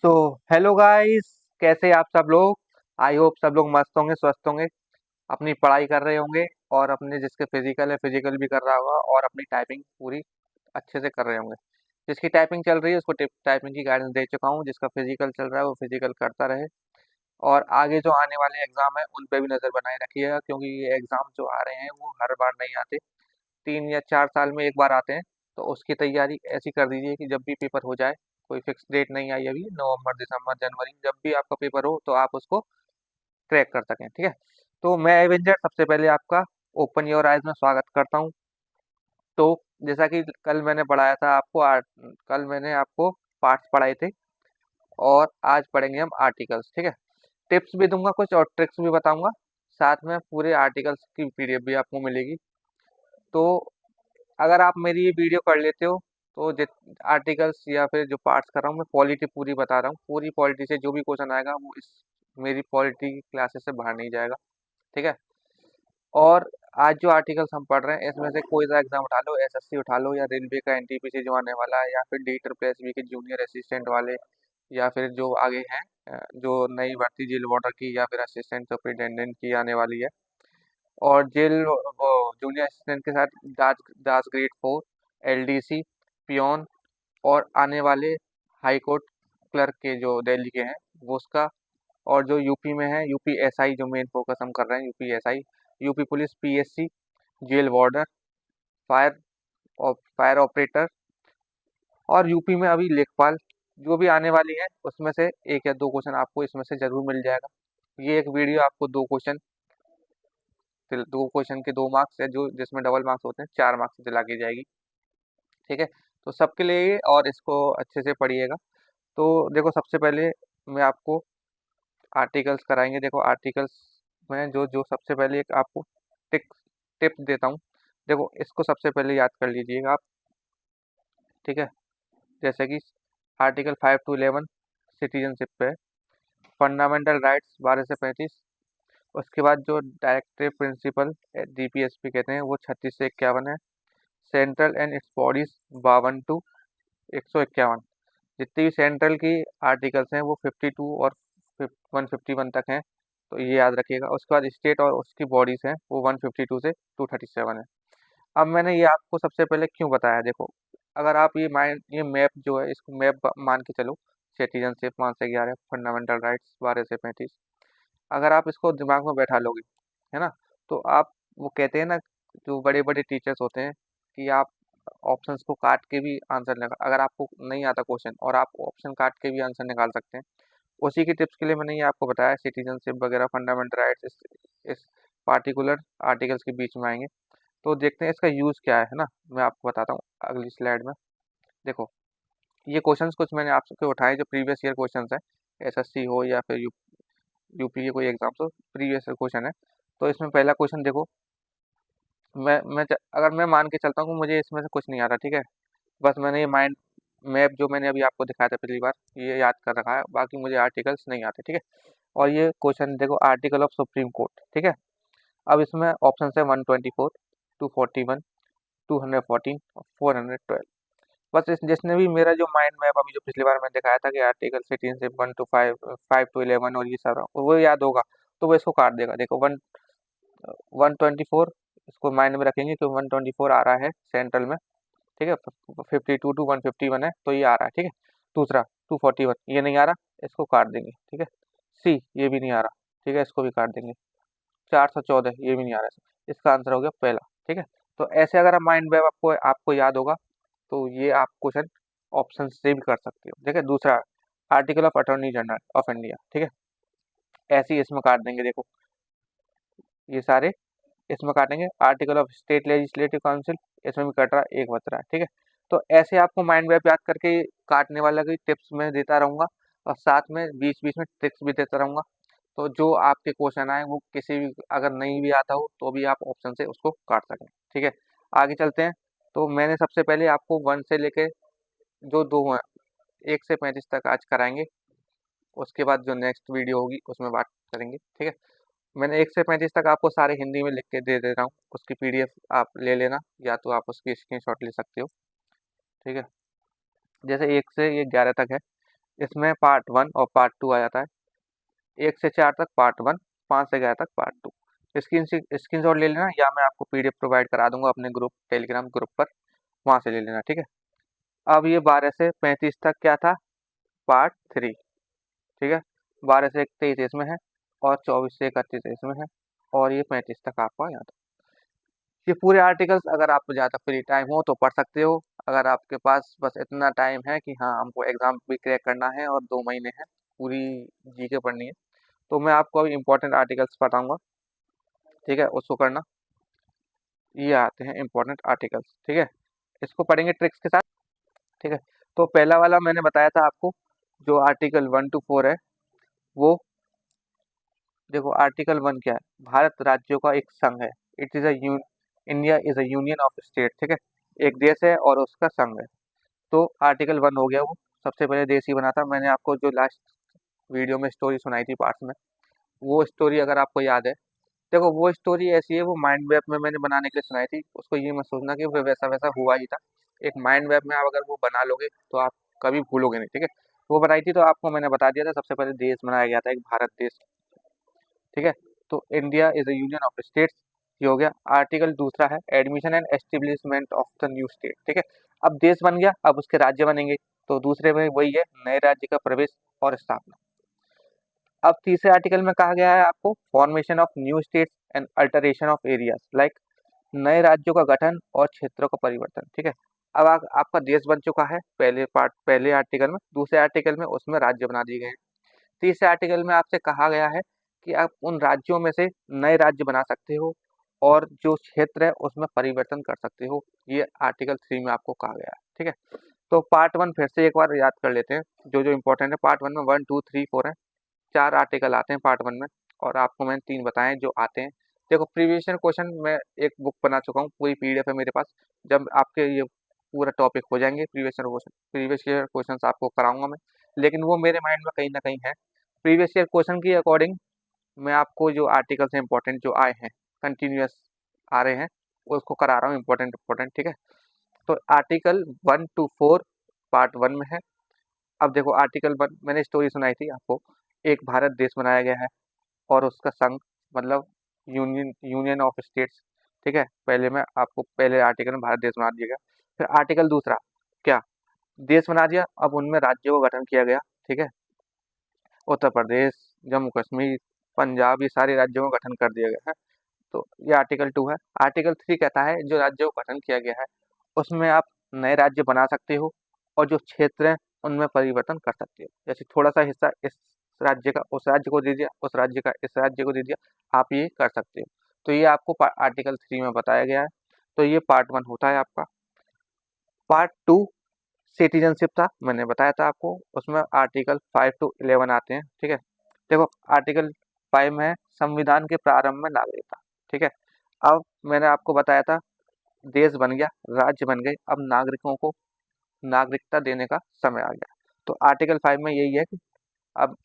तो hello guys, कैसे आप सब लोग। आई होप सब लोग मस्त होंगे, स्वस्थ होंगे, अपनी पढ़ाई कर रहे होंगे और अपने जिसके फिजिकल है फिजिकल भी कर रहा होगा और अपनी टाइपिंग पूरी अच्छे से कर रहे होंगे। जिसकी टाइपिंग चल रही है उसको टाइपिंग की गाइडेंस दे चुका हूँ, जिसका फिजिकल चल रहा है वो फिजिकल करता रहे और आगे जो आने वाले एग्जाम है उन पे भी नज़र बनाए रखिएगा, क्योंकि ये एग्जाम जो आ रहे हैं वो हर बार नहीं आते, 3 या 4 साल में एक बार आते हैं। तो उसकी तैयारी ऐसी कर दीजिए कि जब भी पेपर हो जाए, कोई फिक्स डेट नहीं आई अभी, नवंबर दिसंबर जनवरी जब भी आपका पेपर हो तो आप उसको क्रैक कर सकें, ठीक है। तो मैं एवेंजर सबसे पहले आपका ओपन योर आइज में स्वागत करता हूँ। तो जैसा कि कल मैंने पढ़ाया था आपको कल मैंने आपको पार्ट्स पढ़ाए थे और आज पढ़ेंगे हम आर्टिकल्स, ठीक है। टिप्स भी दूंगा कुछ और ट्रिक्स भी बताऊंगा, साथ में पूरे आर्टिकल्स की पीडीएफ भी आपको मिलेगी। तो अगर आप मेरी ये वीडियो पढ़ लेते हो तो जित आर्टिकल्स या फिर जो पार्ट्स कर रहा हूँ मैं पॉलिटी पूरी बता रहा हूँ, पूरी पॉलिटी से जो भी क्वेश्चन आएगा वो इस मेरी पॉलिटी की क्लासेस से बाहर नहीं जाएगा, ठीक है। और आज जो आर्टिकल्स हम पढ़ रहे हैं इसमें से कोई सा एग्जाम उठा लो, एसएससी उठा लो या रेलवे का एनटीपीसी जो आने वाला है, या फिर डी ट्रिपल एसबी के जूनियर असिस्टेंट वाले, या फिर जो आगे हैं जो नई भर्ती जेल वार्डर की या फिर असिस्टेंट सुपरिटेंडेंट की आने वाली है, और जेल वो जूनियर असिस्टेंट के साथ दास दास ग्रेड 4, एलडीसी, पियोन, और आने वाले हाई कोर्ट क्लर्क के जो दिल्ली के हैं वो उसका, और जो यूपी में है यूपी एसआई जो मेन फोकस हम कर रहे हैं UP SI, UP police PSC, jail warder, fire और फायर ऑपरेटर, और यूपी में अभी लेखपाल जो भी आने वाली है उसमें से एक या दो क्वेश्चन आपको इसमें से जरूर मिल जाएगा। ये एक वीडियो आपको दो क्वेश्चन के 2 मार्क्स है, जो जिसमें डबल मार्क्स होते हैं 4 मार्क्स दिला के जाएगी, ठीक है। तो सबके लिए ये, और इसको अच्छे से पढ़िएगा। तो देखो सबसे पहले मैं आपको आर्टिकल्स कराएंगे। देखो आर्टिकल्स में जो जो सबसे पहले एक आपको टिक टिप्स देता हूँ। देखो इसको सबसे पहले याद कर लीजिएगा आप, ठीक है। जैसे कि आर्टिकल 5 to 11 सिटीजनशिप पे, फंडामेंटल राइट्स 12 से 35, उसके बाद जो डायरेक्टिव प्रिंसिपल डीपीएसपी कहते हैं वो 36 से 51 है, central and it's bodies 52 to 151, जितनी भी सेंट्रल की आर्टिकल्स हैं वो 52 और 151 तक हैं, तो ये याद रखिएगा। उसके बाद स्टेट और उसकी बॉडीज हैं वो 152 से 237 है। अब मैंने ये आपको सबसे पहले क्यों बताया, देखो अगर आप ये मैप जो है इसको मैप मान के चलो, सिटीजनशिप 5 से 11, फंडामेंटल राइट्स 12 से 35, अगर आप इसको दिमाग में बैठा लोगे, है ना, तो आप, वो कहते हैं ना जो बड़े बड़े टीचर्स होते हैं कि आप ऑप्शंस को काट के भी आंसर निकाल, अगर आपको नहीं आता क्वेश्चन और आप ऑप्शन काट के भी आंसर निकाल सकते हैं, उसी की टिप्स के लिए मैंने ये आपको बताया। सिटीजनशिप वगैरह फंडामेंटल राइट्स इस पार्टिकुलर आर्टिकल्स के बीच में आएंगे। तो देखते हैं इसका यूज़ क्या है ना, मैं आपको बताता हूँ अगली स्लाइड में। देखो ये क्वेश्चंस कुछ मैंने आपसे उठाए जो प्रीवियस ईयर क्वेश्चंस हैं, एसएससी हो या फिर यूपी के कोई एग्जाम्स हो, प्रीवियस ईयर क्वेश्चन है। तो इसमें पहला क्वेश्चन देखो, अगर मैं मान के चलता हूँ कि मुझे इसमें से कुछ नहीं आ रहा, ठीक है, बस मैंने ये माइंड मैप जो मैंने अभी आपको दिखाया था पिछली बार ये याद कर रखा है, बाकी मुझे आर्टिकल्स नहीं आते, ठीक है। और ये क्वेश्चन देखो आर्टिकल ऑफ सुप्रीम कोर्ट, ठीक है। अब इसमें ऑप्शन है 124, 241, 214 और 412। बस इस जिसने भी मेरा जो माइंड मैप अभी जो पिछली बार मैंने दिखाया था कि आर्टिकल 16 से 1 to 5, 5 to 11 और ये सारा वो याद होगा, तो वो इसको काट देगा। देखो 124 इसको माइंड में रखेंगे कि 124 आ रहा है सेंट्रल में, ठीक है। 52 to 151 है तो ये आ रहा है, ठीक है। दूसरा 241 ये नहीं आ रहा, इसको काट देंगे, ठीक है। सी ये भी नहीं आ रहा, ठीक है, इसको भी काट देंगे। 414 ये भी नहीं आ रहा, इसका आंसर हो गया पहला, ठीक है। तो ऐसे अगर माइंड मैप आपको आपको याद होगा तो ये आप क्वेश्चन ऑप्शन से भी कर सकते हो, ठीक है। दूसरा article of attorney general of India, ठीक है, ऐसे ही इसमें काट देंगे। देखो ये सारे इसमें काटेंगे। Article of state legislative council इसमें भी कट रहा है, एक बच रहा है, ठीक है। तो ऐसे आपको माइंड मैप याद करके काटने वाला की टिप्स मैं देता रहूंगा और साथ में बीच बीच में ट्रिक्स भी देता रहूंगा। तो जो आपके क्वेश्चन आए वो किसी भी अगर नहीं भी आता हो तो भी आप ऑप्शन से उसको काट सकें, ठीक है। आगे चलते हैं। तो मैंने सबसे पहले आपको 1 से लेके जो 2 हैं 1 से 35 तक आज कराएंगे, उसके बाद जो नेक्स्ट वीडियो होगी उसमें बात करेंगे, ठीक है। मैंने 1 से 35 तक आपको सारे हिंदी में लिख के दे दे रहा हूँ, उसकी पीडीएफ आप ले लेना या तो आप उसकी स्क्रीनशॉट ले सकते हो, ठीक है। जैसे 1 से ये 11 तक है, इसमें पार्ट 1 और पार्ट 2 आ जाता है। 1 से 4 तक पार्ट 1, 5 से 11 तक पार्ट 2। स्क्रीनशॉट ले लेना, या मैं आपको पीडीएफ प्रोवाइड करा दूंगा अपने ग्रुप, टेलीग्राम ग्रुप पर, वहाँ से ले लेना, ठीक है। अब ये 12 से 35 तक क्या था, पार्ट 3, ठीक है। 12 से 23 इसमें है, और 24 से 31 इसमें है, और ये 35 तक आपका यहाँ तक। ये पूरे आर्टिकल्स अगर आपको ज़्यादा फ्री टाइम हो तो पढ़ सकते हो। अगर आपके पास बस इतना टाइम है कि हाँ हमको एग्जाम भी क्रैक करना है और 2 महीने हैं, पूरी जीके पढ़नी है, तो मैं आपको अभी इंपॉर्टेंट आर्टिकल्स बताऊंगा, ठीक है, उसको करना। ये आते हैं इंपॉर्टेंट आर्टिकल्स, ठीक है, इसको पढ़ेंगे ट्रिक्स के साथ, ठीक है। तो पहला वाला मैंने बताया था आपको, जो आर्टिकल 1 to 4 है, वो देखो आर्टिकल 1 क्या है, भारत राज्यों का एक संघ है। It is a India is a union of state, ठीक है, एक देश है और उसका संघ है। तो आर्टिकल 1 हो गया, वो सबसे पहले देश ही बना था। मैंने आपको जो लास्ट वीडियो में स्टोरी सुनाई थी पार्ट्स में, वो स्टोरी अगर आपको याद है, देखो वो स्टोरी ऐसी है, वो माइंड मैप में मैंने बनाने के लिए सुनाई थी, उसको ये मत सोचना कि वो वैसा वैसा हुआ ही था। एक माइंड मैप में आप अगर वो बना लोगे तो आप कभी भूलोगे नहीं, ठीक है। वो बनाई थी तो आपको मैंने बता दिया था, सबसे पहले देश बनाया गया था एक भारत देश, ठीक है। तो India is a union of states, ये हो गया। आर्टिकल दूसरा है admission and establishment of the new state, ठीक है। अब देश बन गया, अब उसके राज्य बनेंगे, तो दूसरे में वही है, नए राज्य का प्रवेश और स्थापना। अब तीसरे आर्टिकल में कहा गया है आपको formation of new states and alteration of areas, like नए राज्यों का गठन और क्षेत्रों का परिवर्तन, ठीक है। अब आपका देश बन चुका है पहले आर्टिकल में, दूसरे आर्टिकल में उसमें राज्य बना दिए गए हैं। तीसरे आर्टिकल में आपसे कहा गया है कि आप उन राज्यों में से नए राज्य बना सकते हो और जो क्षेत्र है उसमें परिवर्तन कर सकते हो, ये आर्टिकल 3 में आपको कहा गया है, ठीक है। तो पार्ट 1 फिर से एक बार याद कर लेते हैं, जो जो इंपॉर्टेंट है। पार्ट 1 में 1 2 3 4 है, 4 आर्टिकल आते हैं पार्ट 1 में, और आपको मैंने 3 बताए जो आते हैं। देखो प्रीवियस ईयर क्वेश्चन मैं एक बुक बना चुका हूँ, पूरी पीडीएफ है मेरे पास। जब आपके ये पूरा टॉपिक हो जाएंगे, प्रीवियस ईयर क्वेश्चन आपको कराऊंगा मैं, लेकिन वो मेरे माइंड में कहीं ना कहीं है। प्रीवियस ईयर क्वेश्चन के अकॉर्डिंग मैं आपको जो आर्टिकल्स हैं इंपॉर्टेंट जो आए हैं, कंटिन्यूस आ रहे हैं, उसको करा रहा हूँ इंपॉर्टेंट इंपॉर्टेंट, ठीक है। तो आर्टिकल 1 to 4 पार्ट 1 में है। अब देखो आर्टिकल 1 मैंने स्टोरी सुनाई थी आपको, एक भारत देश बनाया गया है और उसका संघ, मतलब यूनियन ऑफ स्टेट्स, ठीक है। पहले में आपको पहले आर्टिकल में भारत देश बना दिया गया, फिर आर्टिकल दूसरा क्या, देश बना दिया, अब उनमें राज्यों का गठन किया गया, ठीक है। उत्तर प्रदेश, जम्मू कश्मीर, पंजाब, ये सारे राज्यों का गठन कर दिया गया है। तो ये आर्टिकल 2 है। आर्टिकल 3 कहता है जो राज्यों का गठन किया गया है उसमें आप नए राज्य बना सकते हो, और जो क्षेत्र हैं उनमें परिवर्तन कर सकते हो। जैसे थोड़ा सा हिस्सा इस राज्य का उस राज्य को दे दिया, उस राज्य का इस राज्य को दे दिया, आप ये कर सकते हो। तो ये आपको आर्टिकल 3 में बताया गया है। तो ये पार्ट 1 होता है आपका। पार्ट 2 सिटीजनशिप था, मैंने बताया था आपको, उसमें आर्टिकल 5 to 11 आते हैं, ठीक है। देखो आर्टिकल 5 में है संविधान के प्रारंभ में नागरिकता, ठीक है। अब मैंने आपको बताया था देश बन गया, राज्य बन गए, अब नागरिकों को नागरिकता देने का समय आ गया। तो आर्टिकल 5 में यही है कि अब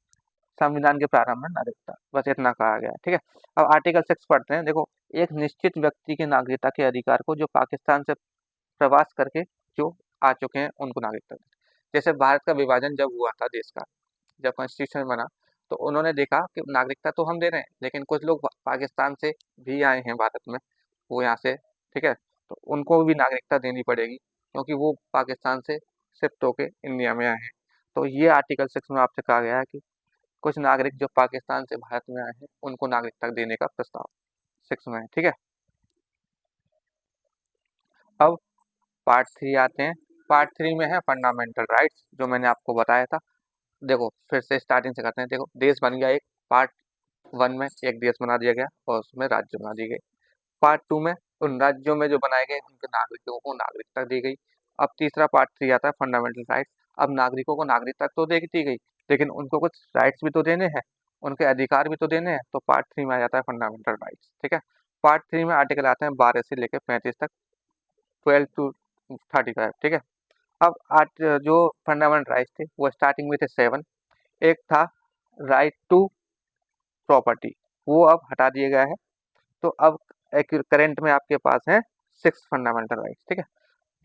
संविधान के प्रारंभ में नागरिकता, बस इतना कहा गया है, ठीक है। अब आर्टिकल 6 पढ़ते हैं। देखो एक निश्चित व्यक्ति की नागरिकता के अधिकार को जो पाकिस्तान से प्रवास करके जो आ चुके हैं उनको नागरिकता दें। जैसे भारत का विभाजन जब हुआ था देश का, जब कॉन्स्टिट्यूशन बना, तो उन्होंने देखा कि नागरिकता तो हम दे रहे हैं, लेकिन कुछ लोग पाकिस्तान से भी आए हैं भारत में, वो यहाँ से, ठीक है, तो उनको भी नागरिकता देनी पड़ेगी, क्योंकि वो पाकिस्तान से शिफ्ट होके इंडिया में आए हैं। तो ये आर्टिकल 6 में आपसे कहा गया है कि कुछ नागरिक जो पाकिस्तान से भारत में आए हैं उनको नागरिकता देने का प्रस्ताव 6 में है, ठीक है। अब पार्ट 3 आते हैं। पार्ट 3 में है फंडामेंटल राइट्स, जो मैंने आपको बताया था। देखो फिर से स्टार्टिंग से करते हैं। देखो देश बन गया एक, पार्ट 1 में एक देश बना दिया गया और उसमें राज्य बना दिए गए। पार्ट 2 में उन राज्यों में जो बनाए गए उनके नागरिकों को नागरिकता दी गई। अब तीसरा पार्ट 3 आता है फंडामेंटल राइट्स। अब नागरिकों को नागरिकता तो दे दी गई, लेकिन उनको कुछ राइट्स भी तो देने हैं, उनके अधिकार भी तो देने हैं। तो पार्ट 3 में आ जाता है फंडामेंटल राइट्स, ठीक है। पार्ट 3 में आर्टिकल आते हैं 12 से लेकर 35 तक, 12 to 35, ठीक है। अब आज जो फंडामेंटल राइट्स थे वो स्टार्टिंग में थे 7। एक था राइट टू प्रॉपर्टी, वो अब हटा दिया गया है। तो अब एक करंट में आपके पास है 6 फंडामेंटल राइट्स, ठीक है।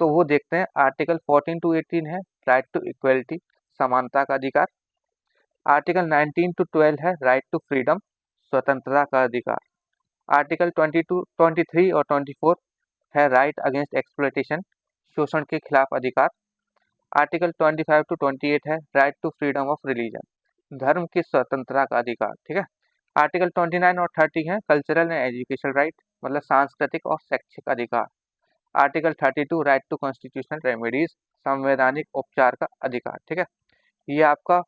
तो वो देखते हैं। आर्टिकल 14 to 18 है राइट टू इक्वलिटी, समानता का अधिकार। आर्टिकल 19 टू 12 है राइट टू फ्रीडम, स्वतंत्रता का अधिकार। आर्टिकल 22, 23 और 24 है राइट अगेंस्ट एक्सप्लॉयटेशन, शोषण के खिलाफ अधिकार। आर्टिकल 25 टू 28 है right to freedom of religion, धर्म की स्वतंत्रता का अधिकार। ठीक है। आर्टिकल 29 और 30 है कल्चरल एंड एजुकेशनल राइट, मतलब सांस्कृतिक और शैक्षिक अधिकार। Article 32 right to constitutional remedies, संवैधानिक उपचार का अधिकार। ठीक है। ये आपका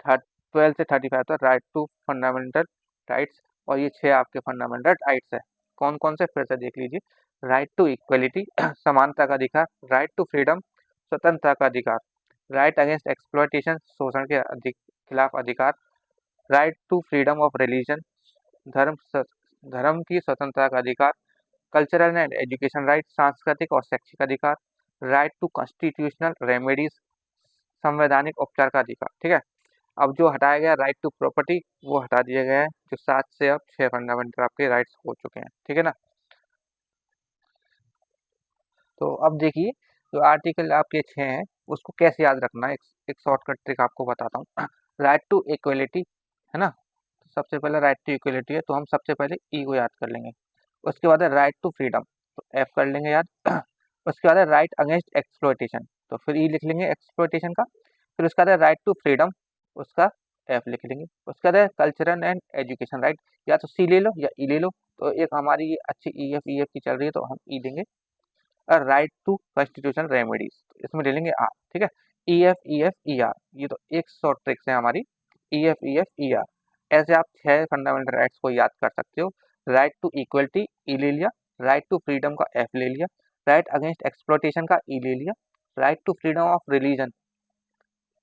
12 से 35 तक राइट टू फंडामेंटल राइट्स, और ये 6 आपके फंडामेंटल राइट्स है। कौन कौन से फिर से देख लीजिए। राइट टू इक्वलिटी, समानता का अधिकार। राइट टू फ्रीडम, स्वतंत्रता का अधिकार। राइट अगेंस्ट एक्सप्लॉयटेशन, शोषण के खिलाफ अधिकार। Right to freedom of religion, धर्म की स्वतंत्रता का अधिकार। कल्चरल एंड एजुकेशन राइट, सांस्कृतिक और शैक्षिक अधिकार। राइट टू कॉन्स्टिट्यूशनल रेमेडीज, संवैधानिक उपचार का अधिकार। ठीक है। अब जो हटाया गया राइट टू प्रॉपर्टी, वो हटा दिया गया है। जो 7 से अब 6 फंडामेंटल आपके राइट्स हो चुके हैं। ठीक है ना। तो अब देखिए जो आर्टिकल आपके 6 हैं उसको कैसे याद रखना है, एक शॉर्टकट ट्रिक आपको बताता हूँ। राइट टू इक्वलिटी है ना, सबसे पहले राइट टू इक्वलिटी है, तो हम सबसे पहले ई को याद कर लेंगे। उसके बाद है राइट टू फ्रीडम, तो एफ कर लेंगे याद। उसके बाद है राइट अगेंस्ट एक्सप्लॉयटेशन, तो फिर ई लिख लेंगे एक्सप्लॉयटेशन का। फिर उसके बाद है राइट टू फ्रीडम, उसका एफ लिख लेंगे। उसके बाद है कल्चरल एंड एजुकेशन राइट, या तो सी ले लो या ई ले लो, तो एक हमारी अच्छी ई एफ की चल रही है तो हम ई लेंगे। राइट टू कॉन्स्टिट्यूशनल रेमेडीज, इसमें ले लेंगे आर। ठीक है। ई एफ ई आर, ये तो एक शॉर्ट ट्रिक्स है हमारी। ई एफ ई आर, ऐसे आप 6 फंडामेंटल राइट्स को याद कर सकते हो। राइट टू इक्वलिटी ई ले लिया, राइट टू फ्रीडम का एफ ले लिया, राइट अगेंस्ट एक्सप्लॉयटेशन का ई ले लिया, right to freedom of religion,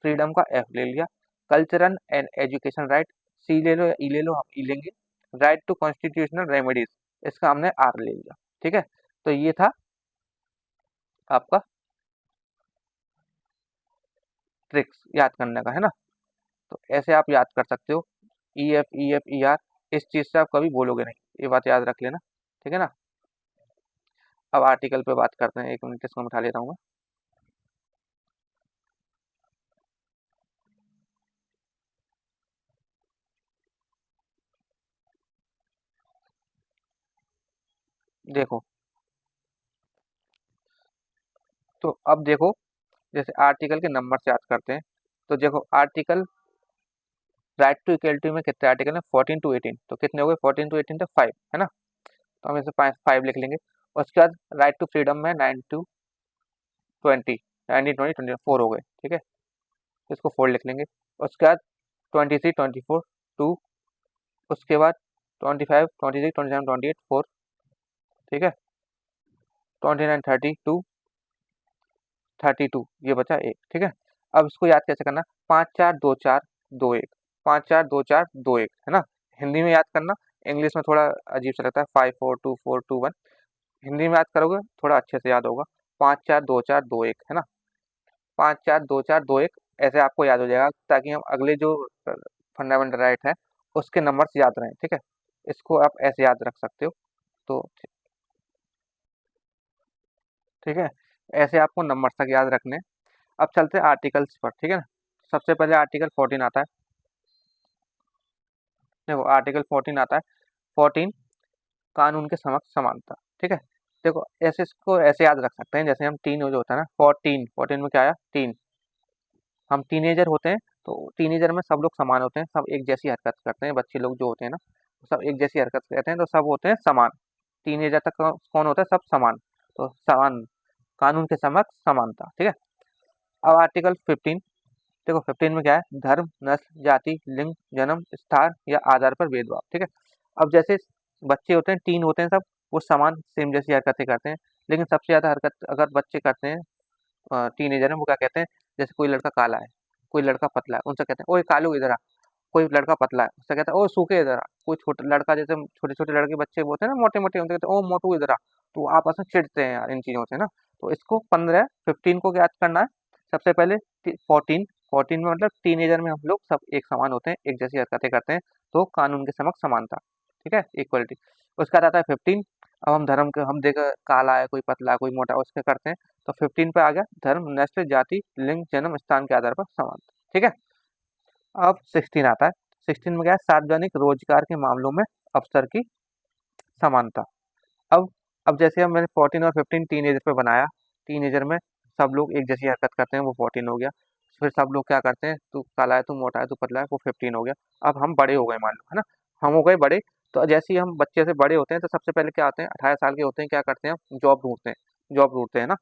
freedom का एफ ले लिया। Cultural and education right, C ले लो या ई ले लो, हम ई लेंगे। राइट टू कॉन्स्टिट्यूशनल रेमेडीज, इसका हमने आर ले लिया। ठीक है। तो ये था आपका ट्रिक्स याद करने का, है ना। तो ऐसे आप याद कर सकते हो ई एफ ई आर, इस चीज़ से आप कभी बोलोगे नहीं, ये बात याद रख लेना। ठीक है ना। अब आर्टिकल पे बात करते हैं, 1 मिनट इसको मैं उठा लेता हूँ मैं। देखो, तो अब देखो जैसे आर्टिकल के नंबर से याद करते हैं, तो देखो आर्टिकल राइट टू इक्वलिटी में कितने आर्टिकल हैं, 14 टू 18, तो कितने हो गए 14 टू 18 तो 5 है ना, तो हम इसे 5 लिख लेंगे। उसके बाद राइट टू फ्रीडम में 9 टू 20, 19 20 24 हो गए। ठीक है। इसको 4 लिख लेंगे। उसके बाद 23 24 2, उसके बाद 25 26 27 28 4। ठीक है। 29 30 2 32, ये बचा 1। ठीक है। अब इसको याद कैसे करना, 5 4 2 4 2 1, 5 4 2 4 2 1, है ना। हिंदी में याद करना, इंग्लिश में थोड़ा अजीब सा लगता है, 5 4 2 4 2 1। हिंदी में याद करोगे थोड़ा अच्छे से याद होगा, 5 4 2 4 2 1, है ना। 5 4 2 4 2 1, ऐसे आपको याद हो जाएगा, ताकि हम अगले जो फंडामेंटल राइट है उसके नंबर्स याद रहें। ठीक है। इसको आप ऐसे याद रख सकते हो। तो ठीक है, ऐसे आपको नंबर तक याद रखने। अब चलते हैं आर्टिकल्स पर। ठीक है ना। सबसे पहले आर्टिकल 14 आता है। देखो आर्टिकल 14 आता है। 14, कानून के समक्ष समानता। ठीक है। देखो ऐसे इसको ऐसे याद रख सकते हैं, जैसे हम टीन जो होता है ना, 14 14 में क्या आया, टीन। हम टीनेजर होते हैं, तो टीनेजर में सब लोग समान होते हैं, सब एक जैसी हरकत करते हैं, बच्चे लोग जो होते हैं ना सब एक जैसी हरकत करते हैं, तो सब होते हैं समान। टीनेजर तक कौन होता है, सब समान। तो समान, कानून के समक्ष समानता। ठीक है। अब आर्टिकल 15, देखो 15 में क्या है, धर्म नस्ल जाति लिंग जन्म स्थान या आधार पर भेदभाव। ठीक है। अब जैसे बच्चे होते हैं, टीन होते हैं, सब वो समान सेम जैसी हरकतें करते हैं, लेकिन सबसे ज़्यादा हरकत अगर बच्चे करते हैं टीनेजर में, वो क्या कहते हैं, जैसे कोई लड़का काला है, कोई लड़का पतला है, उनसे कहते हैं ओए कालू इधर आ। कोई लड़का पतला है, उससे कहता है ओ सूखे इधर आ। कोई छोटा लड़का, जैसे छोटे छोटे लड़के बच्चे होते हैं ना मोटे मोटे, उनसे कहते हैं ओ मोटू इधर आ। तो आपस में चिढ़ते हैं यार इन चीज़ों से ना। तो इसको 15 को याद करना है। सबसे पहले 14 में मतलब टीनेजर में हम लोग सब एक समान होते हैं, एक जैसी हरकतें करते हैं, तो कानून के समक्ष समानता। ठीक है, इक्वलिटी। उसके बाद आता है 15, अब हम धर्म के हम देखा काला है, कोई पतला है, कोई मोटा है, उसके करते हैं। तो 15 पे आ गया धर्म, नस्ल, जाति, लिंग, जन्म स्थान के आधार पर समानता। ठीक है। अब 16 आता है। 16 में क्या है, सार्वजनिक रोजगार के मामलों में अवसर की समानता। अब अब जैसे हम मैंने 14 और 15 टीनेजर पे बनाया। टीनेजर में सब लोग एक जैसी हरकत करते हैं, वो 14 हो गया। फिर सब लोग क्या करते हैं, तू काला है, तू मोटा है, तू पतला है, वो 15 हो गया। अब हम बड़े हो गए मान लो, है ना, हम हो गए बड़े। तो जैसे ही हम बच्चे से बड़े होते हैं तो सबसे पहले क्या होते हैं, 18 साल के होते हैं, क्या करते हैं, जॉब ढूंढते हैं, जॉब ढूंढते हैं ना।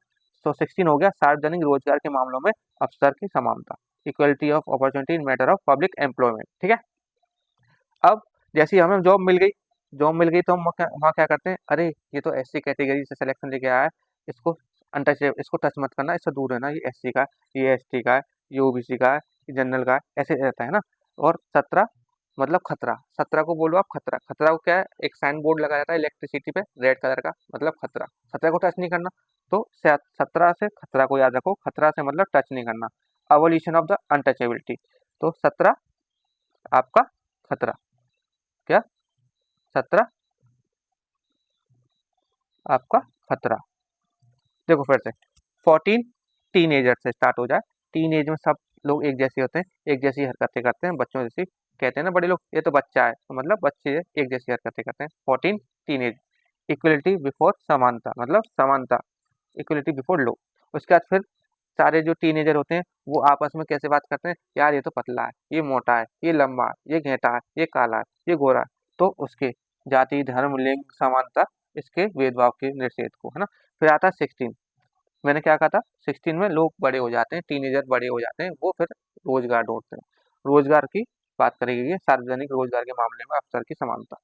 तो 16 हो गया सार्वजनिक रोजगार के मामलों में अवसर की समानता, equality of opportunity in matter of public employment. ठीक है। अब जैसे ही हमें जॉब मिल गई, जॉब मिल गई तो हम वहाँ क्या करते हैं, अरे ये तो एससी कैटेगरी से सिलेक्शन लेके आया है, इसको अनटच, इसको टच मत करना, इससे दूर रहना, ये एससी का है, ये एसटी का है, ये ओबीसी का है, ये जनरल का है, ऐसे रहता है ना। और 17 मतलब खतरा, 17 को बोलो आप खतरा। खतरा को क्या है, एक साइन बोर्ड लगाया जाता है इलेक्ट्रिसिटी पे रेड कलर का, मतलब खतरा, खतरा को टच नहीं करना। तो 17 से खतरा को याद रखो, खतरा से मतलब टच नहीं करना। Abolition of the untouchability. तो 17 आपका खतरा, क्या 17 आपका खतरा। देखो फिर से 14 टीनेजर से स्टार्ट हो जाए। टीनेज में सब लोग एक जैसे होते हैं, एक जैसी हरकतें करते हैं, बच्चों जैसी। कहते हैं ना बड़े लोग, ये तो बच्चा है, तो मतलब बच्चे एक जैसी हरकतें करते हैं। 14 टीनेज। इक्वलिटी बिफोर समानता, मतलब समानता, इक्वलिटी बिफोर लॉ। उसके बाद फिर सारे जो टीनेजर होते हैं वो आपस में कैसे बात करते हैं, यार ये तो पतला है, ये मोटा है, ये लंबा है, ये घेटा है, ये काला है, ये गोरा है। तो उसके जाति, धर्म, लिंग समानता, इसके भेदभाव के निषेध को, है ना। फिर आता है 16। मैंने क्या कहा था, 16 में लोग बड़े हो जाते हैं, टीनेजर बड़े हो जाते हैं, वो फिर रोजगार ढूंढते हैं। रोजगार की बात करेगी, ये सार्वजनिक रोजगार के मामले में अवसर की समानता।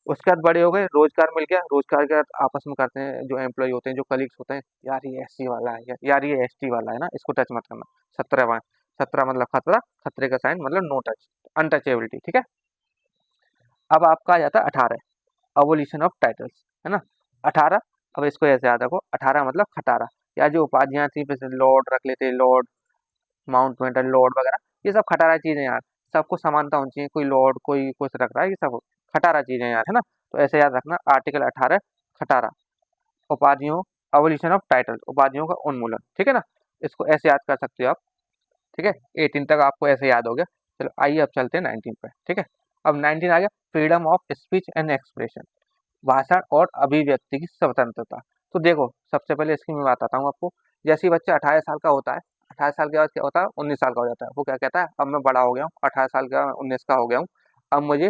उसके बाद बड़े हो गए, रोजगार मिल गया, रोजगार के बाद आपस में करते हैं, जो एम्प्लॉय होते हैं, जो कलीग्स होते हैं, यार ये एससी वाला है, यार ये एसटी वाला है ना, इसको टच मत करना। 17 17 मतलब खतरा, खतरे का साइन मतलब नो टच, अनटचेबिलिटी। ठीक है। अब आपका आ जाता है 18, अबोलिशन ऑफ टाइटल्स, है ना। 18, अब इसको ऐसे याद रखो, 18 मतलब खटारा, या जो उपाधियां थी, जैसे लॉर्ड रख लेते, लॉर्ड माउंटबेटन, लॉर्ड वगैरह, ये सब खटारा चीजें यार। सबको समानता होनी चाहिए, कोई लॉर्ड कोई कुछ रख रहा है, ये सब खटारा चीजें यार, है ना। तो ऐसे याद रखना, आर्टिकल 18 खटारा। उपाधियों, अबोलिशन ऑफ टाइटल, उपाधियों का उन्मूलन। ठीक है ना। इसको ऐसे याद कर सकते हो आप। ठीक है। 18 तक आपको ऐसे याद हो गया। चलो आइए अब चलते हैं 19 पे। ठीक है। अब 19 आ गया, freedom of speech and expression, भाषण और अभिव्यक्ति की स्वतंत्रता। तो देखो सबसे पहले इसकी मैं बताता हूँ आपको। जैसे ही बच्चा 18 साल का होता है, 18 साल के बाद क्या होता है, 19 साल का हो जाता है, वो क्या कहता है, अब मैं बड़ा हो गया हूँ, 18 साल का 19 का हो गया हूँ, अब मुझे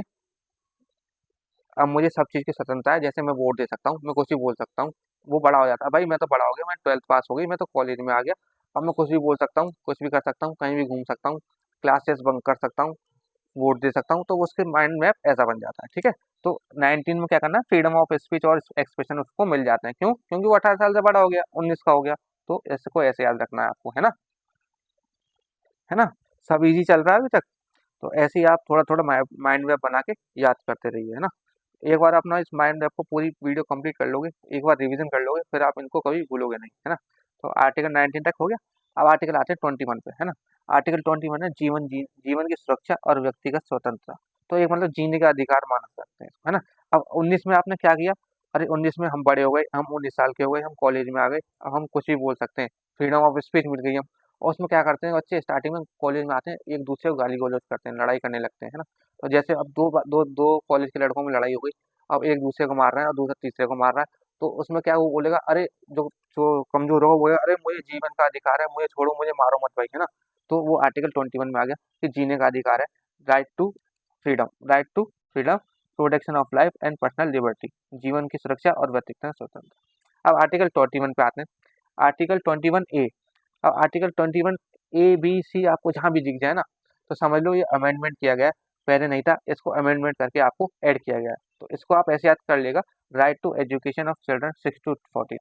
अब मुझे सब चीज़ की स्वतंत्रता है, जैसे मैं वोट दे सकता हूँ, मैं कुछ भी बोल सकता हूँ। वो बड़ा हो जाता है, भाई मैं तो बड़ा हो गया, मैं 12th पास हो गई, मैं तो कॉलेज में आ गया, अब मैं कुछ भी बोल सकता हूँ, कुछ भी कर सकता हूँ, कहीं भी घूम सकता हूँ, क्लासेस बंक कर सकता हूँ, वोट दे सकता हूँ। तो उसके माइंड में ऐसा बन जाता है। ठीक है। तो 19 में क्या करना है, फ्रीडम ऑफ स्पीच और एक्सप्रेशन उसको मिल जाते हैं। क्यों? क्योंकि वो 18 साल से बड़ा हो गया, 19 का हो गया। तो इसको ऐसे याद रखना है आपको, है ना, है ना। सब इजी चल रहा है अभी तक। तो ऐसे ही आप थोड़ा थोड़ा माइंड मैप बना के याद करते रहिए, है ना। एक बार अपना इस माइंड मैप को पूरी वीडियो कंप्लीट कर लोगे, एक बार रिवीजन कर लोगे, फिर आप इनको कभी भूलोगे नहीं, है ना। तो आर्टिकल 19 तक हो गया। अब आर्टिकल आते हैं 21 पे, है ना। आर्टिकल 21 है जीवन की सुरक्षा और व्यक्तिगत स्वतंत्रता। तो एक मतलब जीने का अधिकार माना सकते हैं, है ना। अब 19 में आपने क्या किया, अरे 19 में हम बड़े हो गए, हम 19 साल के हो गए, हम कॉलेज में आ गए, अब हम कुछ भी बोल सकते हैं, फ्रीडम ऑफ स्पीच मिल गई हम। और उसमें क्या करते हैं बच्चे, स्टार्टिंग में कॉलेज में आते हैं, एक दूसरे को गाली गलौज करते हैं, लड़ाई करने लगते हैं, है ना। तो जैसे अब दो कॉलेज के लड़कों में लड़ाई हो गई, अब एक दूसरे को मार रहा है और दूसरा तीसरे को मार रहा है। तो उसमें क्या वो बोलेगा, अरे जो जो कमजोर होगा वो बोलेगा, अरे मुझे जीवन का अधिकार है, मुझे छोड़ो, मुझे मारो मत भाई, है ना। तो वो आर्टिकल 21 में आ गया कि जीने का अधिकार है, right to freedom, right to freedom, protection of life and personal liberty, जीवन की सुरक्षा और व्यक्तिगत स्वतंत्रता। अब आर्टिकल 21 पे आते हैं। Article 21A। अब आर्टिकल 21A B C आपको जहाँ भी दिख जाए ना, तो समझ लो ये अमेंडमेंट किया गया है, पहले नहीं था, इसको अमेंडमेंट करके आपको ऐड किया गया है। तो इसको आप ऐसे याद कर लेगा, right to education of children 6 to 14।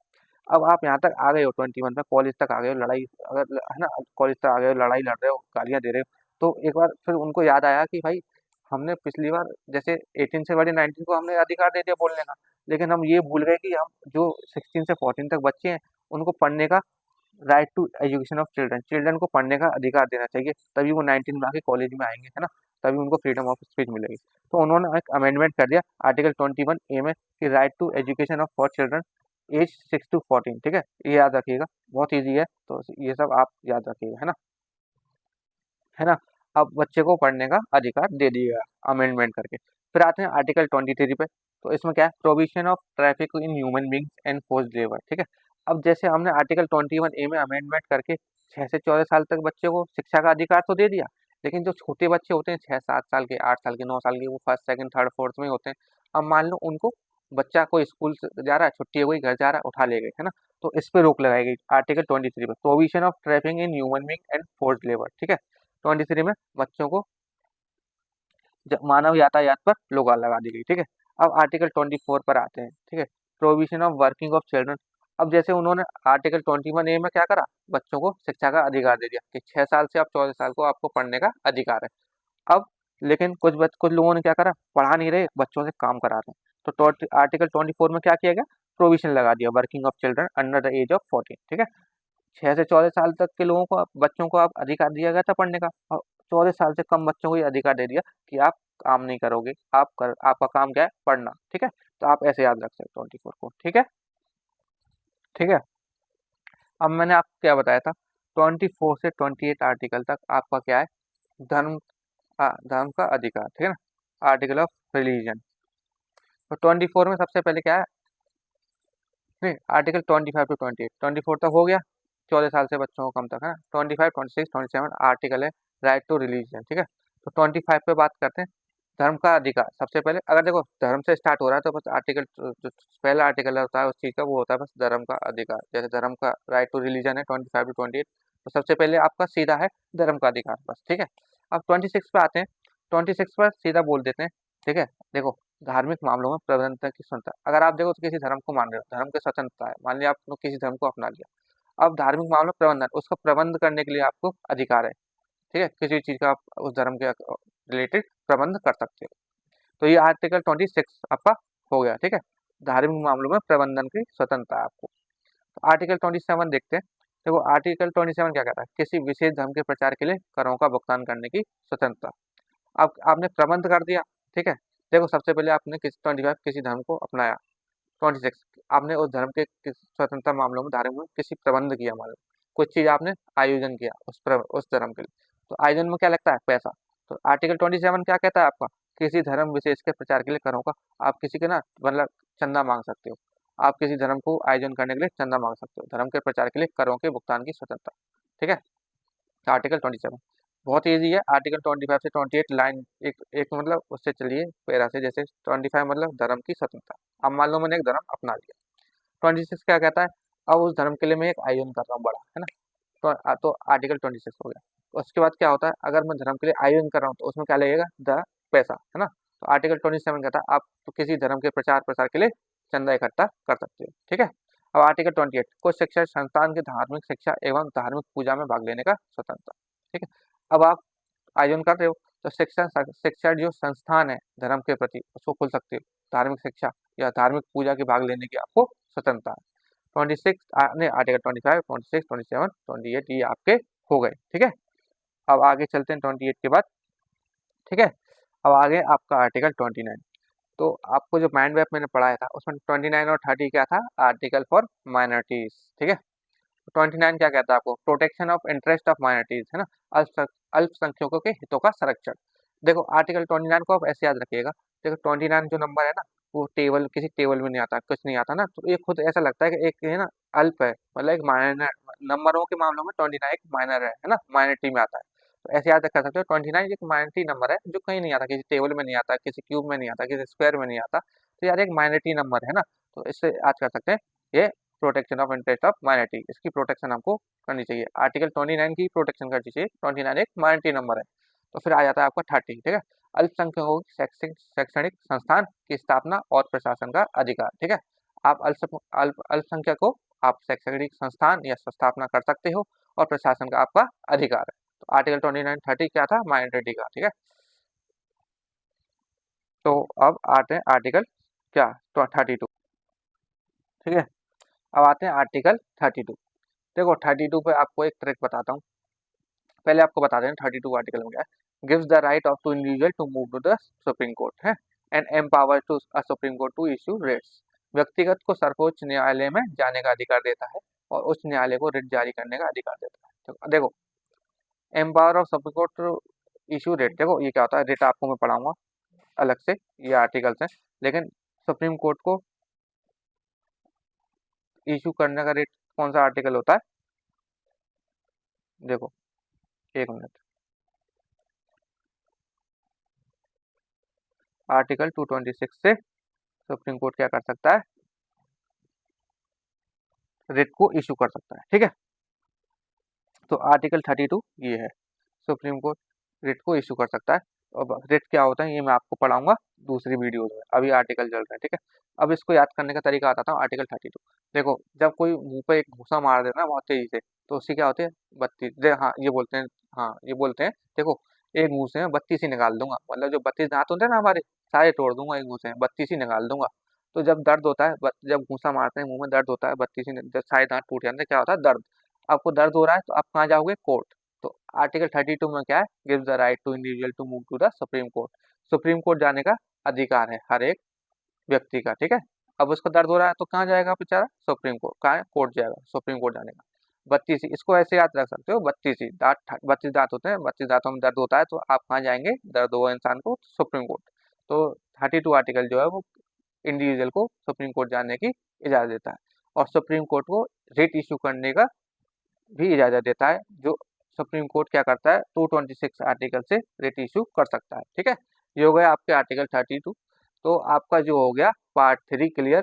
अब आप यहाँ तक आ गए हो 21 में, कॉलेज तक आ गए हो, लड़ाई अगर है ना, कॉलेज तक आ गए हो, लड़ाई लड़ रहे हो, गालियाँ दे रहे हो, तो एक बार फिर उनको याद आया कि भाई हमने पिछली बार जैसे 18 से बड़े 19 को हमने अधिकार दे दिया बोलने का, लेकिन हम ये भूल गए कि हम जो 16 से 14 तक बच्चे हैं उनको पढ़ने का, right to education of children, children को पढ़ने का अधिकार देना चाहिए, तभी वो 19 में आके कॉलेज में आएंगे, है ना। तभी उनको फ्रीडम ऑफ स्पीच मिलेगी। तो उन्होंने एक अमेंडमेंट कर दिया आर्टिकल 21A में कि right to education of for children age 6 to 14। ठीक है, ये याद रखिएगा, बहुत ईजी है, तो ये सब आप याद रखिएगा, है ना। अब बच्चे को पढ़ने का अधिकार दे दिया अमेंडमेंट करके। फिर आते हैं आर्टिकल 23 पे। तो इसमें क्या है, provision of traffic in human beings and forced labour. ठीक है, अब जैसे हमने आर्टिकल 21A में अमेंडमेंट करके 6 से 14 साल तक बच्चे को शिक्षा का अधिकार तो दे दिया, लेकिन जो छोटे बच्चे होते हैं 6-7 साल के, 8 साल के, 9 साल के, वो फर्स्ट सेकंड थर्ड फोर्थ में होते हैं। अब मान लो उनको, बच्चा कोई स्कूल जा रहा है, छुट्टी हो गई, घर जा रहा है, उठा ले गए, है ना, तो इस पे रोक लगाई गई आर्टिकल 23 पे, provision of traffic in human being and forced labour. ठीक है, 23 में बच्चों को मानव यातायात पर रोक लगा दी गई। ठीक है, अब आर्टिकल 24 पर आते हैं। ठीक है, provision of working of children. अब जैसे उन्होंने आर्टिकल 21A में क्या करा, बच्चों को शिक्षा का अधिकार दे दिया कि 6 साल से अब 14 साल को आपको पढ़ने का अधिकार है। अब लेकिन कुछ लोगों ने क्या करा, पढ़ा नहीं रहे, बच्चों से काम करा रहे हैं, तो आर्टिकल 24 में क्या किया गया, प्रोविजन लगा दिया working of children under the age of 14। ठीक है, 6 से 14 साल तक के लोगों को, बच्चों को आप अधिकार दिया गया था पढ़ने का, और 14 साल से कम बच्चों को ये अधिकार दे दिया कि आप काम नहीं करोगे, आपका काम क्या है, पढ़ना। ठीक है, तो आप ऐसे याद रख सकते हो 24 को। ठीक है, ठीक है। अब मैंने आपको क्या बताया था, 24 से 28 आर्टिकल तक आपका क्या है, धर्म, धर्म का अधिकार। ठीक है ना, आर्टिकल ऑफ रिलीजन। तो 24 में सबसे पहले क्या है, नहीं, आर्टिकल 25 to 28, 24 तक हो गया, 14 साल से बच्चों को कम तक, है ना। 25, 26, 27 आर्टिकल है राइट टू रिलीजन। ठीक है, तो 25 पे बात करते हैं, धर्म का अधिकार। सबसे पहले अगर देखो धर्म से स्टार्ट हो रहा है तो बस आर्टिकल, जो पहला आर्टिकल होता है उस चीज का, वो होता है बस धर्म का अधिकार। जैसे धर्म का राइट टू रिलीजन है 25 to 28, तो सबसे पहले आपका सीधा है धर्म का अधिकार, बस। ठीक है, अब 26 पे आते हैं, 26 पर सीधा बोल देते हैं। ठीक है, देखो, धार्मिक मामलों में प्रबंधन की स्वतंत्रता। अगर आप देखो तो किसी धर्म को मान रहे हो, धर्म की स्वतंत्रता है, मान लिया आपने किसी धर्म को अपना लिया, अब धार्मिक मामलों में प्रबंधन, उसका प्रबंध करने के लिए आपको अधिकार है। ठीक है, किसी चीज का आप उस धर्म के रिलेटेड प्रबंध कर सकते हो। तो ये आर्टिकल 26 आपका हो गया। ठीक है, धार्मिक मामलों में प्रबंधन की स्वतंत्रता है आपको। तो आर्टिकल 27 देखते हैं। देखो आर्टिकल 27 क्या कहता है, किसी विशेष धर्म के प्रचार के लिए करों का भुगतान करने की स्वतंत्रता। अब आपने प्रबंध कर दिया। ठीक है, देखो सबसे पहले आपने 25 किसी धर्म को अपनाया, 26 आपने उस धर्म के स्वतंत्रता मामलों में धार्मिक में किसी प्रबंध किया, मान लो कुछ चीज आपने आयोजन किया उस धर्म के लिए, तो आयोजन में क्या लगता है, पैसा। तो आर्टिकल 27 क्या कहता है आपका, किसी धर्म विशेष के प्रचार के लिए करों का, आप किसी के ना मतलब चंदा मांग सकते हो, आप किसी धर्म को आयोजन करने के लिए चंदा मांग सकते हो, धर्म के प्रचार के लिए करों के भुगतान की स्वतंत्रता। ठीक है, आर्टिकल 27 बहुत ईजी है। आर्टिकल 25 से 28 लाइन एक एक मतलब उससे चलिए पैरा से, जैसे 25 मतलब धर्म की स्वतंत्रता। अब मान लो मैंने एक धर्म अपना लिया, 26 क्या कहता है, अब उस धर्म के लिए मैं एक आयोजन कर रहा हूँ बड़ा, है ना, तो आर्टिकल 26 हो गया। उसके बाद क्या होता है, अगर मैं धर्म के लिए आयोजन कर रहा हूँ तो उसमें क्या लगेगा, द पैसा, है ना। तो आर्टिकल 27 कहता है आप तो किसी धर्म के प्रचार प्रसार के लिए चंदा इकट्ठा कर सकते हो। ठीक है, अब आर्टिकल 28, कुछ शिक्षा संस्थान की धार्मिक शिक्षा एवं धार्मिक पूजा में भाग लेने का स्वतंत्रता। ठीक है, अब आप आयोजन कर रहे हो तो शिक्षा शिक्षा जो संस्थान है धर्म के प्रति, उसको खोल सकते हो, धार्मिक शिक्षा या धार्मिक पूजा के भाग लेने की आपको स्वतंत्रता है। 26 नहीं, आर्टिकल 25, 26, 27, 28 ये आपके हो गए। ठीक है, अब आगे चलते हैं 28 के बाद। ठीक है, अब आगे आपका आर्टिकल 29। तो आपको जो माइंड मैप मैंने पढ़ाया था उसमें 29 और 30 क्या था, आर्टिकल फॉर माइनॉरिटीज। ठीक है, 29 क्या कहता है आपको, protection of interest of minorities, है ना, अल्पसंख्यकों के हितों का संरक्षण। देखो आर्टिकल 29 को आप ऐसे याद रखिएगा। देखो 29 जो नंबर है ना, वो टेबल, किसी टेबल में नहीं आता, कुछ नहीं आता ना, तो ये खुद ऐसा लगता है कि एक है ना अल्प है, मतलब एक माइनर, नंबरों के मामलों में 29 एक माइनर है ना, माइनॉरिटी में आता है। तो ऐसे याद कर सकते हो 29 एक माइनॉरिटी नंबर है जो कहीं नहीं आता, किसी टेबल में नहीं आता, किसी क्यूब में नहीं आता, किसी स्क्वायर में नहीं आता, तो यार एक माइनॉरिटी नंबर है ना, तो इससे याद कर सकते हैं ये protection of interest of minority, इसकी प्रोटेक्शन हमको करनी चाहिए। आर्टिकल 29 की प्रोटेक्शन करनी चाहिए, 29 एक माइनॉरिटी नंबर है। तो फिर आ जाता है आपका 30। ठीक है, अल्पसंख्यकों की शैक्षणिक संस्थान की स्थापना और प्रशासन का अधिकार। ठीक है, आप अल्पसंख्यकों आप शैक्षणिक संस्थान या स्थापना कर सकते हो और प्रशासन का आपका अधिकार है। तो आर्टिकल 29, 30 क्या था, माइनॉरिटी का। ठीक है, तो अब आते हैं आर्टिकल क्या, तो 32। ठीक है, अब आते हैं आर्टिकल 32। देखो 32 पे आपको एक ट्रिक बताता हूँ, पहले आपको बता दें 32 आर्टिकल में क्या है। gives the right of to individual to move to the Supreme Court है and empower to a Supreme Court to issue writs। व्यक्तिगत को सर्वोच्च न्यायालय में जाने का अधिकार देता है और उच्च न्यायालय को रिट जारी करने का अधिकार देता है। तो देखो empower of Supreme Court to issue writ, देखो ये क्या होता है, रिट आपको मैं पढ़ाऊंगा अलग से, ये आर्टिकल्स हैं, लेकिन सुप्रीम कोर्ट को इशू करने का रिट कौन सा आर्टिकल होता है, देखो एक मिनट, आर्टिकल 226 से सुप्रीम कोर्ट क्या कर सकता है, रिट को इशू कर सकता है। ठीक है, तो आर्टिकल 32 ये है, सुप्रीम कोर्ट रिट को इशू कर सकता है। अब रिट क्या होता है ये मैं आपको पढ़ाऊंगा दूसरी वीडियो में, अभी आर्टिकल चल रहा है। ठीक है, अब इसको याद करने का तरीका बताता हूँ। आर्टिकल 32 देखो, जब कोई मुंह पे एक घूसा मार देता है बहुत तेजी से, तो उसकी क्या होती है, 32, हाँ ये बोलते हैं, हाँ ये बोलते हैं, देखो एक घूसे में 32 ही निकाल दूंगा, मतलब जो 32 दांत होते हैं ना हमारे, सारे तोड़ दूंगा एक घूसे में, 32 ही निकाल दूंगा। तो जब दर्द होता है, जब घूसा मारते हैं मुंह में दर्द होता है, 32 ही जब सारे दांत टूट जाते हैं, क्या होता है, दर्द। आपको दर्द हो रहा है तो आप कहाँ जाओगे, कोर्ट। तो आर्टिकल 32 में क्या है, gives the right to individual to move to the Supreme Court. Supreme Court जाने का अधिकार है हर एक व्यक्ति का। ठीक है, अब उसको दर्द हो रहा है तो कहाँ जाएगा बेचारा, सुप्रीम कोर्ट, कहाँ है, कोर्ट जाएगा, सुप्रीम कोर्ट जाने का। 32, इसको ऐसे याद रख सकते हो, 32 दांत, 32 दांत होते हैं, 32 दांतों में दर्द होता है तो आप कहाँ जाएंगे, दर्द हुआ इंसान को, सुप्रीम कोर्ट। तो 32 आर्टिकल जो है वो इंडिविजुअल को सुप्रीम कोर्ट जाने की इजाजत देता है, और सुप्रीम कोर्ट को रिट इशू करने का भी इजाजत देता है। जो सुप्रीम कोर्ट क्या करता है, 226 आर्टिकल से रिट इशू कर सकता है। ठीक है, ये हो गया आपके आर्टिकल 32। तो आपका जो हो गया पार्ट 3 क्लियर।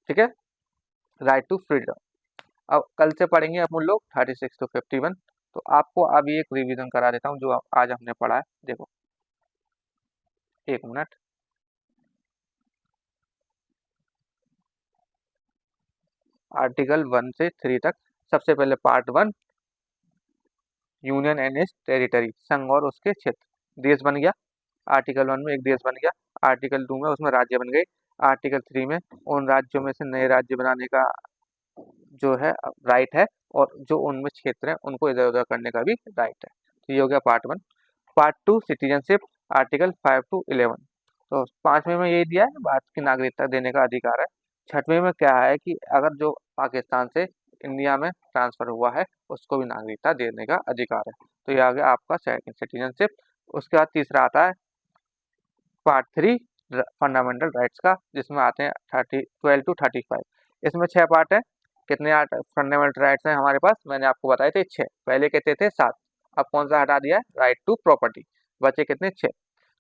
ठीक है, राइट टू फ्रीडम। अब कल से पढ़ेंगे अपन लोग 36 to 51। तो आपको अभी एक रिवीजन करा देता हूँ जो आज हमने पढ़ा है। देखो एक मिनट, आर्टिकल 1 से 3 तक। सबसे पहले part 1, union and it's territory, संघ और उसके क्षेत्र, देश बन गया। आर्टिकल 1 में एक देश बन गया। आर्टिकल 2 में उसमें राज्य बन गए। आर्टिकल 3 में उन राज्यों में से नए राज्य बनाने का जो है राइट है, और जो उनमें क्षेत्र है उनको इधर उधर करने का भी राइट है। तो ये हो गया part 1। Part 2, citizenship, article 5 to 11। तो 5वें में यही दिया है, भारत की नागरिकता देने का अधिकार है। 6वें में क्या है कि अगर जो पाकिस्तान से इंडिया में ट्रांसफर हुआ है उसको भी नागरिकता देने का अधिकार है। तो ये आ गया आपका सेकंड, सिटीजनशिप। उसके बाद तीसरा आता है पार्ट 3, फंडामेंटल राइट्स का, जिसमें आते हैं 12 to 35। इसमें 6 पार्ट है। कितने फंडामेंटल राइट्स हैं हमारे पास, मैंने आपको बताए थे 6, पहले कहते थे 7, अब कौन सा हटा दिया है, राइट टू प्रॉपर्टी, बचे कितने, 6।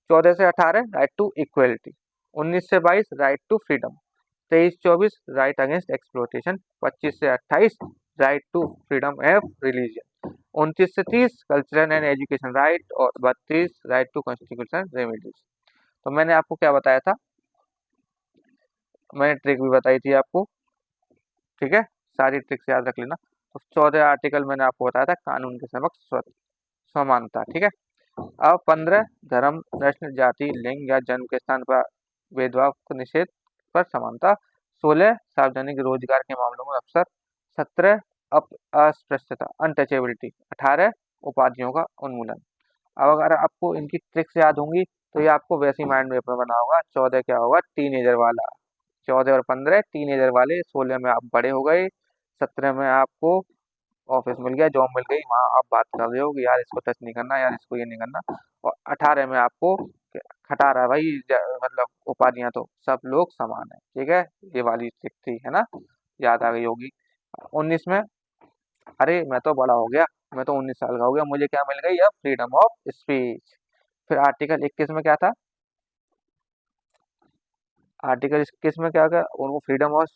14 से 18 राइट टू इक्वलिटी, 19 से 22 right to freedom, 23-24 right against exploitation, 25 से 28 right to freedom of religion, 29 से 30 कल्चरल एंड एजुकेशन राइट, और 32 राइट टू कॉन्स्टिट्यूशन रेमेडीज। तो मैंने आपको क्या बताया था, मैंने ट्रिक भी बताई थी आपको। ठीक है, सारी ट्रिक्स याद रख लेना। तो 14 आर्टिकल मैंने आपको बताया था, कानून के समक्ष समानता। ठीक है, अब 15 धर्म, नस्ल, जाति, लिंग या जन्म के स्थान पर भेदभाव को निषेध पर समानता। 16 सार्वजनिक रोजगार के मामलों में अवसर। 17 अस्पृश्यता, अनटचेबिलिटी। 18 उपाधियों का उन्मूलन। अब अगर आपको इनकी ट्रिक्स याद होंगी तो ये आपको वैसी माइंड में बना होगा। 14 क्या होगा, टीनेजर वाला, 14 और 15 टीनेजर वाले। 16 में आप बड़े हो गए। 17 में आपको ऑफिस मिल गया, जॉब मिल गई, वहाँ आप बात कर रहे हो कि यार इसको टच नहीं करना, यार इसको ये नहीं करना। और 18 में आपको खटा रहा है भाई, मतलब उपाधियां तो सब लोग समान है। ठीक है, ये वाली ट्रिक थी, है ना, याद आ गई होगी। 19 में, अरे मैं तो बड़ा हो गया, मैं तो 19 साल का हो गया, मुझे क्या मिल गई, अब फ्रीडम ऑफ स्पीच। फिर आर्टिकल 21 में क्या था, आर्टिकल 21 में क्या, उनको फ्रीडम ऑफ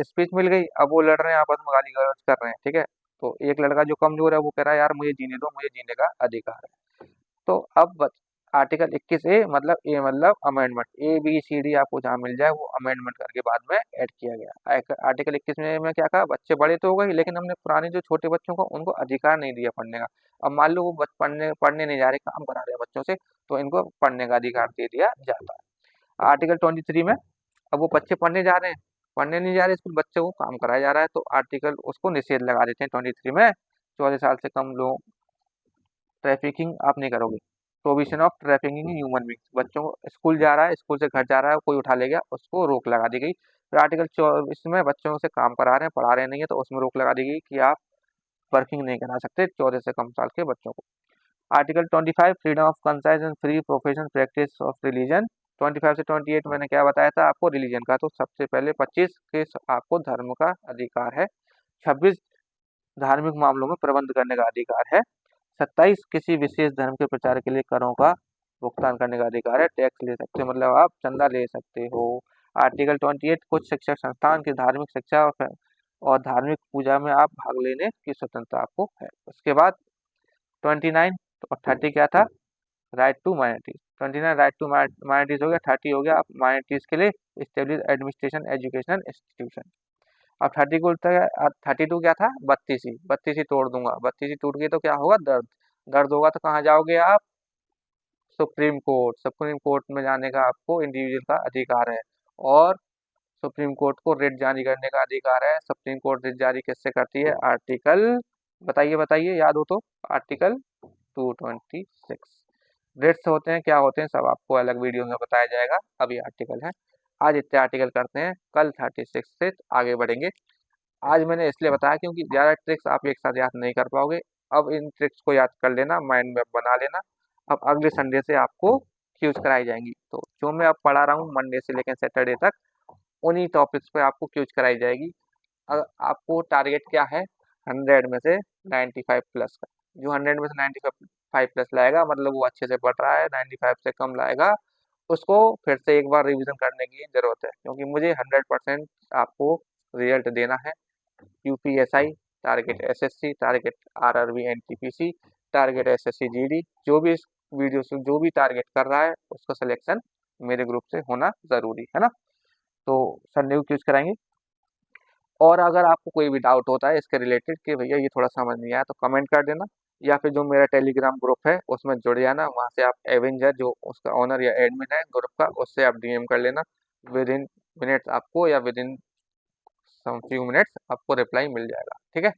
स्पीच मिल गई। अब वो लड़ रहे हैं, आपस में गाली गलौज कर रहे हैं। ठीक है, तो एक लड़का जो कमजोर है वो कह रहा है यार मुझे जीने दो, मुझे जीने का अधिकार है। तो अब आर्टिकल 21A मतलब ए मतलब अमेंडमेंट, ABCD आपको जहाँ मिल जाए वो अमेंडमेंट करके बाद में ऐड किया गया। आर्टिकल 21 में क्या कहा, बच्चे बड़े तो हो गए लेकिन हमने पुराने जो छोटे बच्चों को उनको अधिकार नहीं दिया पढ़ने का। अब मान लो वो पढ़ने पढ़ने नहीं जा रहे, काम करा रहे हैं बच्चों से, तो इनको पढ़ने का अधिकार दे दिया जाता है। आर्टिकल 23 में, अब वो बच्चे पढ़ने जा रहे हैं, पढ़ने नहीं जा रहे स्कूल, बच्चे को काम कराया जा रहा है, तो आर्टिकल उसको निषेध लगा देते हैं 23 में। 14 साल से कम लोग ट्रैफिकिंग आप नहीं करोगे। Provision of trafficking in human beings, बच्चों को स्कूल जा रहा है, स्कूल से घर जा रहा है, कोई उठा ले गया, उसको रोक लगा दी गई। फिर आर्टिकल 24 में बच्चों से काम करा रहे हैं, पढ़ा रहे नहीं है, तो उसमें रोक लगा दी गई कि आप वर्किंग नहीं करा सकते 14 से कम साल के बच्चों को। Article 25 freedom of conscience and free profession practice of religion. 25 से 28 मैंने क्या बताया था आपको रिलीजन का, तो सबसे पहले 25 के आपको धर्म का अधिकार है। 26 धार्मिक मामलों में प्रबंध करने का अधिकार है। 27 किसी विशेष धर्म के प्रचार के लिए करों का भुगतान करने का अधिकार है, टैक्स ले सकते हो, मतलब आप चंदा ले सकते हो। आर्टिकल 28 कुछ शिक्षक संस्थान की धार्मिक शिक्षा और धार्मिक पूजा में आप भाग लेने की स्वतंत्रता आपको है। उसके बाद 29 और 30 क्या था, right to minorities. 29 right to minorities हो गया, 30 हो गया आप माइनॉरिटीज के लिए इस्टेब्लिश एडमिनिस्ट्रेशन एजुकेशनल इंस्टीट्यूशन। अब 30 को उल्टा 32 क्या था, बत्तीसी, बत्तीसी तोड़ दूंगा, बत्तीसी टूट गई तो क्या होगा, दर्द, दर्द होगा तो कहाँ जाओगे आप, सुप्रीम कोर्ट, सुप्रीम कोर्ट में जाने का आपको इंडिविजुअल का अधिकार है। और सुप्रीम कोर्ट को रिट जारी करने का अधिकार है। सुप्रीम कोर्ट रिट जारी किससे करती है, आर्टिकल, बताइए बताइए याद हो तो, आर्टिकल 226। रिट्स होते हैं, क्या होते हैं, सब आपको अलग वीडियो में बताया जाएगा, अभी आर्टिकल है। आज इतने आर्टिकल करते हैं, कल 36 से आगे बढ़ेंगे। आज मैंने इसलिए बताया क्योंकि ज़्यादा ट्रिक्स आप एक साथ याद नहीं कर पाओगे। अब इन ट्रिक्स को याद कर लेना, माइंड मैप बना लेना। अब अगले संडे से आपको क्यूज कराई जाएंगी, तो जो मैं अब पढ़ा रहा हूँ मंडे से लेकर सैटरडे तक, उन्हीं टॉपिक्स पे आपको क्यूज कराई जाएगी। आपको टारगेट क्या है, 100 में से 95 प्लस का। जो 100 में से 95 प्लस लाएगा मतलब वो अच्छे से पढ़ रहा है, 95 से कम लाएगा उसको फिर से एक बार रिवीजन करने की जरूरत है, क्योंकि मुझे 100% आपको रिजल्ट देना है। UPSI target, SSC target, RRB NTPC target, SSC GD, जो भी इस वीडियो से जो भी टारगेट कर रहा है उसका सिलेक्शन मेरे ग्रुप से होना जरूरी है ना। तो संडे को क्यूज कराएंगे। और अगर आपको कोई भी डाउट होता है इसके रिलेटेड कि भैया ये थोड़ा समझ नहीं आया, तो कमेंट कर देना, या फिर जो मेरा टेलीग्राम ग्रुप है उसमें जुड़ जाना, वहाँ से आप एवेंजर जो उसका ओनर या एडमिन है ग्रुप का, उससे आप डीएम कर लेना। विद इन मिनट्स आपको, या within some few minutes आपको रिप्लाई मिल जाएगा, ठीक है।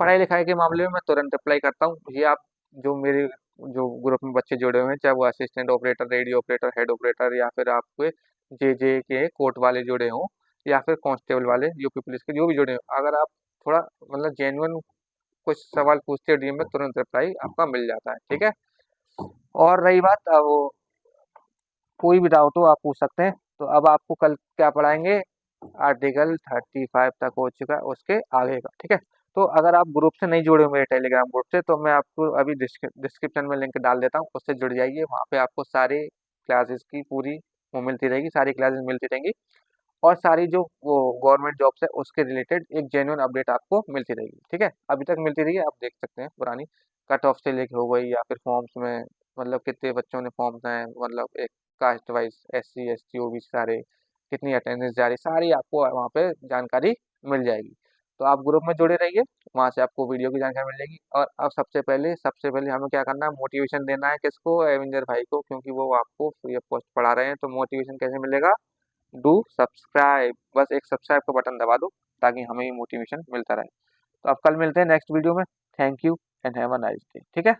पढ़ाई लिखाई के मामले में मैं तुरंत रिप्लाई करता हूँ। ये आप जो मेरे जो ग्रुप में बच्चे जुड़े हुए हैं, चाहे वो assistant operator, radio operator, head operator, या फिर आपके जे के कोर्ट वाले जुड़े हों, या फिर कांस्टेबल वाले यूपी पुलिस के जो भी जुड़े हों, अगर आप थोड़ा मतलब जेन्युइन कुछ सवाल पूछते हो डीएम में, तुरंत रिप्लाई आपका मिल जाता है, ठीक है। और रही बात अब कोई भी डाउट हो आप पूछ सकते हैं। तो अब आपको कल क्या पढ़ाएंगे, आर्टिकल 35 तक हो चुका है, उसके आगे का, ठीक है। तो अगर आप ग्रुप से नहीं जुड़े हो मेरे टेलीग्राम ग्रुप से, तो मैं आपको अभी डिस्क्रिप्शन में लिंक डाल देता हूँ, उससे जुड़ जाइए। वहाँ पे आपको सारे क्लासेस की पूरी वो मिलती रहेगी, सारी क्लासेस मिलती रहेंगी, और सारी जो वो गवर्नमेंट जॉब्स है उसके रिलेटेड एक जेन्युइन अपडेट आपको मिलती रहेगी, ठीक है। अभी तक मिलती रही है, आप देख सकते हैं पुरानी कट ऑफ से लेके हो गई, या फिर फॉर्म्स में मतलब कितने बच्चों ने फॉर्म्स हैं, मतलब एक caste wise SC ST OBC सारे, कितनी अटेंडेंस जा रही, सारी आपको वहाँ पे जानकारी मिल जाएगी। तो आप ग्रुप में जुड़े रहिए, वहाँ से आपको वीडियो की जानकारी मिल जाएगी। और अब सबसे पहले हमें क्या करना है, मोटिवेशन देना है किसको, एवेंजर भाई को, क्योंकि वो आपको फ्री ऑफ कॉस्ट पढ़ा रहे हैं। तो मोटिवेशन कैसे मिलेगा, डू सब्सक्राइब, बस एक सब्सक्राइब का बटन दबा दो ताकि हमें भी मोटिवेशन मिलता रहे। तो अब कल मिलते हैं नेक्स्ट वीडियो में। Thank you and have a nice day, ठीक है।